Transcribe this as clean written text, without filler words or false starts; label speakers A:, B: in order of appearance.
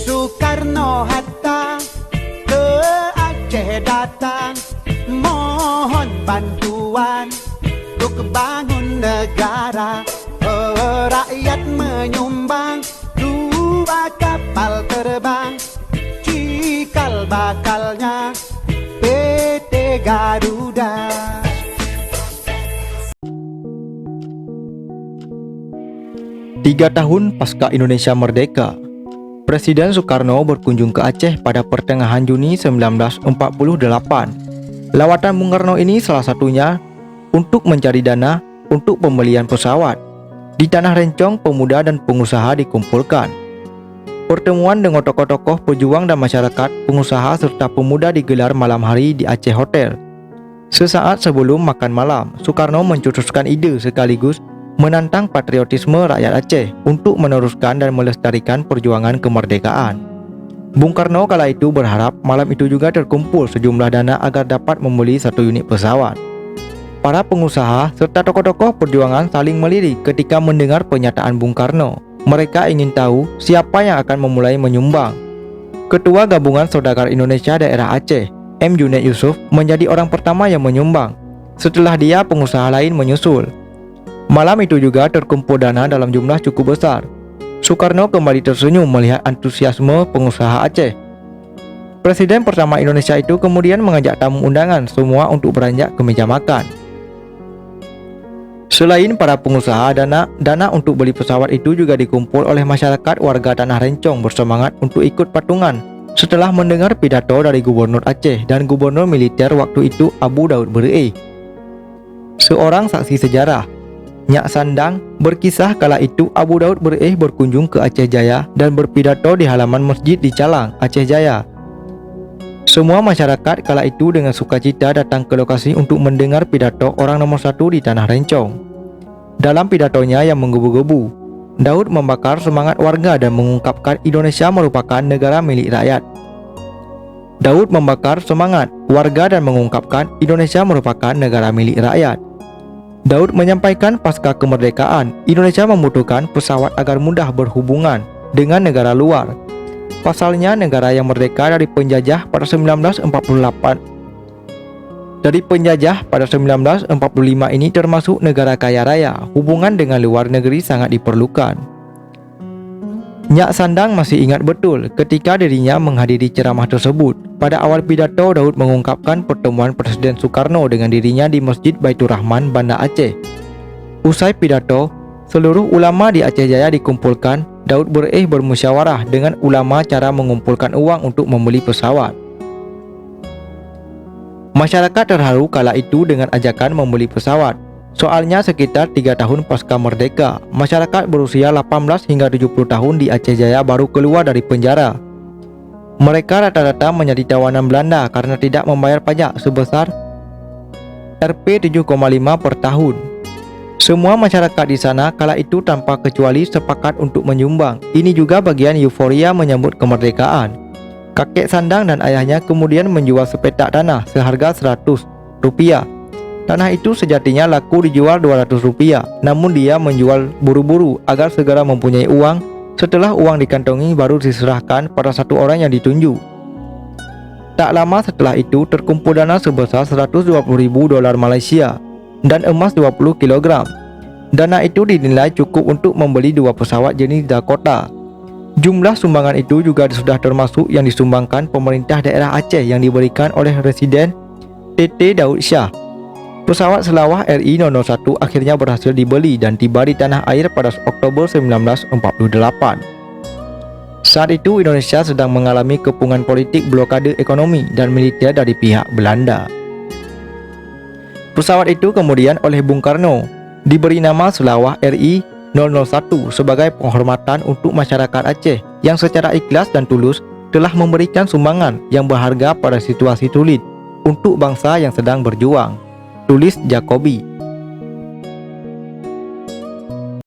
A: Soekarno Hatta ke Aceh datang, mohon bantuan untuk bangun negara. Rakyat menyumbang 2 kapal terbang, cikal bakalnya PT Garuda.
B: Tiga tahun pasca Indonesia merdeka, Presiden Soekarno berkunjung ke Aceh pada pertengahan Juni 1948. Lawatan Bung Karno ini salah satunya untuk mencari dana untuk pembelian pesawat. Di Tanah Rencong, pemuda dan pengusaha dikumpulkan. Pertemuan dengan tokoh-tokoh pejuang dan masyarakat, pengusaha serta pemuda digelar malam hari di Aceh Hotel. Sesaat sebelum makan malam, Soekarno mencetuskan ide sekaligus menantang patriotisme rakyat Aceh untuk meneruskan dan melestarikan perjuangan kemerdekaan. Bung Karno kala itu berharap malam itu juga terkumpul sejumlah dana agar dapat membeli 1 unit pesawat. Para pengusaha serta tokoh-tokoh perjuangan saling melirik ketika mendengar pernyataan Bung Karno. Mereka ingin tahu siapa yang akan memulai menyumbang. Ketua Gabungan Saudagar Indonesia Daerah Aceh, M. Junaid Yusuf, menjadi orang pertama yang menyumbang. Setelah dia, pengusaha lain menyusul. Malam itu juga terkumpul dana dalam jumlah cukup besar. Soekarno kembali tersenyum melihat antusiasme pengusaha Aceh. Presiden pertama Indonesia itu kemudian mengajak tamu undangan semua untuk beranjak ke meja makan. Selain para pengusaha, dana untuk beli pesawat itu juga dikumpul oleh masyarakat warga Tanah Rencong bersemangat untuk ikut patungan setelah mendengar pidato dari Gubernur Aceh dan Gubernur Militer waktu itu Abu Daud Bereh. Seorang saksi sejarah, Nyak Sandang, berkisah kala itu Abu Daud Bereh berkunjung ke Aceh Jaya dan berpidato di halaman masjid di Calang, Aceh Jaya. Semua masyarakat kala itu dengan sukacita datang ke lokasi untuk mendengar pidato orang nomor 1 di Tanah Rencong. Dalam pidatonya yang menggebu-gebu, Daud membakar semangat warga dan mengungkapkan Indonesia merupakan negara milik rakyat. Daud membakar semangat warga dan mengungkapkan Indonesia merupakan negara milik rakyat. Daud menyampaikan pasca kemerdekaan, Indonesia membutuhkan pesawat agar mudah berhubungan dengan negara luar. Pasalnya, negara yang merdeka dari penjajah pada 1945 ini termasuk negara kaya raya. Hubungan dengan luar negeri sangat diperlukan. Nyak Sandang masih ingat betul ketika dirinya menghadiri ceramah tersebut. Pada awal pidato, Daud mengungkapkan pertemuan Presiden Soekarno dengan dirinya di Masjid Baitur Rahman, Banda Aceh. Usai pidato, seluruh ulama di Aceh Jaya dikumpulkan. Daud Bereh bermusyawarah dengan ulama cara mengumpulkan uang untuk membeli pesawat. Masyarakat terharu kala itu dengan ajakan membeli pesawat. Soalnya sekitar 3 tahun pasca merdeka, masyarakat berusia 18 hingga 70 tahun di Aceh Jaya baru keluar dari penjara. Mereka rata-rata menjadi tawanan Belanda karena tidak membayar pajak sebesar Rp 7,5 per tahun. Semua masyarakat di sana kala itu tanpa kecuali sepakat untuk menyumbang. Ini juga bagian euforia menyambut kemerdekaan. Kakek Sandang dan ayahnya kemudian menjual sepetak tanah seharga Rp100. Tanah itu sejatinya laku dijual Rp200, namun dia menjual buru-buru agar segera mempunyai uang. Setelah uang dikantongi baru diserahkan pada satu orang yang ditunjuk. Tak lama setelah itu terkumpul dana sebesar $120.000 Malaysia dan emas 20 kg. Dana itu dinilai cukup untuk membeli 2 pesawat jenis Dakota. Jumlah sumbangan itu juga sudah termasuk yang disumbangkan pemerintah daerah Aceh yang diberikan oleh Residen TT Daud Shah. Pesawat Selawah RI-001 akhirnya berhasil dibeli dan tiba di tanah air pada Oktober 1948. Saat itu Indonesia sedang mengalami kepungan politik, blokade ekonomi dan militer dari pihak Belanda. Pesawat itu kemudian oleh Bung Karno diberi nama Selawah RI-001 sebagai penghormatan untuk masyarakat Aceh yang secara ikhlas dan tulus telah memberikan sumbangan yang berharga pada situasi sulit untuk bangsa yang sedang berjuang. Tulis Jacobi.